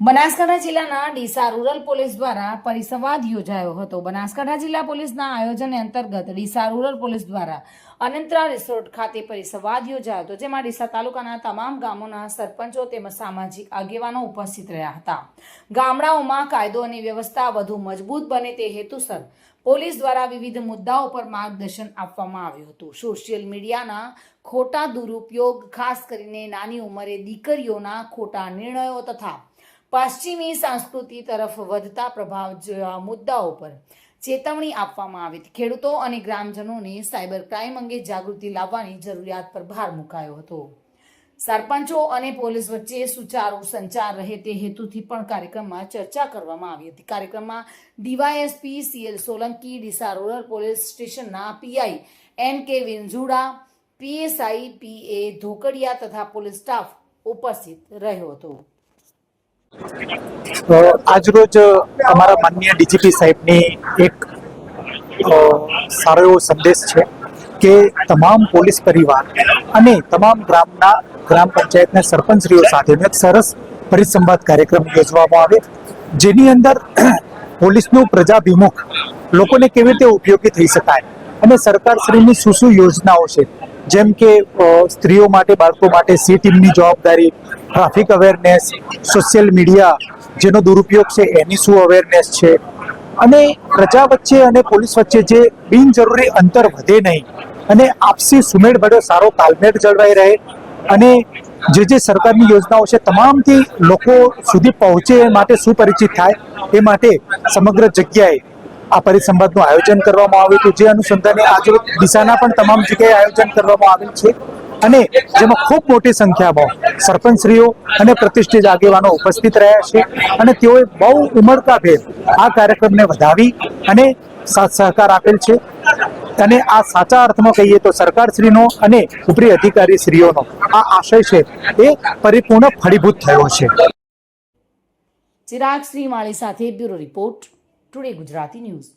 બનાસકાંઠા જિલ્લાના Deesa rural police દ્વારા પરિસંવાદ યોજાયો હતો। બનાસકાંઠા જિલ્લા પોલીસના આયોજન અંતર્ગત ડીસા રૂરલ પોલીસ દ્વારા અનંતરા રિસોર્ટ ખાતે પરિસંવાદ યોજાયો હતો, જેમાં ડીસા તાલુકાના તમામ ગામોના સરપંચો તેમજ સામાજિક આગેવાનો ઉપસ્થિત રહ્યા હતા। ગામડાઓમાં કાયદો અને વ્યવસ્થા વધુ મજબૂત બને તે હેતુસર પોલીસ દ્વારા વિવિધ મુદ્દાઓ પર માર્ગદર્શન આપવામાં આવ્યું હતું। સોશિયલ મીડિયાના ખોટા દુરુપયોગ, ખાસ કરીને નાની ઉંમરે દીકરીઓના ખોટા નિર્ણયો તથા પશ્ચિમી સંસ્કૃતિ તરફ વધતા પ્રભાવ જેવા મુદ્દાઓ પર ચેતવણી આપવામાં આવી હતી। ખેડૂતો અને ગ્રામજનોને સાયબર ક્રાઇમ અંગે જાગૃતિ લાવવાની જરૂરિયાત પર ભાર મુકાયો હતો। સરપંચો અને પોલીસ વચ્ચે સુચારુ સંચાર રહે તે હેતુથી પણ કાર્યક્રમમાં ચર્ચા કરવામાં આવી હતી। કાર્યક્રમમાં DYSP CL Solanki, Deesa rural police સ્ટેશનના PI NK Vinjuda, PSI PA Dhokadiya તથા પોલીસ સ્ટાફ ઉપસ્થિત રહ્યો હતો। આજરોજ અમારા માનનીય ડીજીપી સાહેબની એક સારો એવો સંદેશ છે કે તમામ પોલીસ પરિવાર અને તમામ ગ્રામ પંચાયતના સરપંચશ્રીઓ સાથેનો એક સરસ પરિસંવાદ કાર્યક્રમ યોજવામાં આવે, જેની અંદર પોલીસનું પ્રજાભિમુખ લોકોને કેવી રીતે ઉપયોગી થઈ શકાય અને સરકારશ્રીની શું યોજનાઓ છે, જેમ કે સ્ત્રીઓ માટે, બાળકો માટે સી ટીમની જવાબદારી, ટ્રાફિક અવેરનેસ, સોશિયલ મીડિયા જેનો દુરુપયોગ છે એની શું અવેરનેસ છે, અને પ્રજા વચ્ચે અને પોલીસ વચ્ચે જે બિનજરૂરી અંતર વધે નહીં અને આપસી સુમેળ ભર્યો સારો તાલમેલ જળવાઈ રહે અને જે સરકારની યોજનાઓ છે તમામથી લોકો સુધી પહોંચે એ માટે સુપરિચિત થાય એ માટે સમગ્ર જગ્યાએ આ પરિસંવાદનું આયોજન કરવામાં આવ્યું હતું, જે અનુસંધાને આજે ડીસાના પણ તમામ જગ્યાએ આયોજન કરવામાં આવેલ છે અને જેમાં ખૂબ મોટી સંખ્યામાં સરપંચશ્રીઓ અને પ્રતિષ્ઠિત આગેવાનો ઉપસ્થિત રહ્યા છે અને તેઓએ બહુ ઉમળકાભેર આ કાર્યક્રમને વધાવી અને સાથ સહકાર આપેલ છે અને આ સાચા અર્થમાં કહીએ તો સરકારશ્રીનો અને ઉપરી અધિકારીશ્રીઓનો આ આશય છે એ પરિપૂર્ણ ફળીભૂત થયો છે। ચિરાગ શ્રીમાળી સાથે bureau report, today Gujarati news.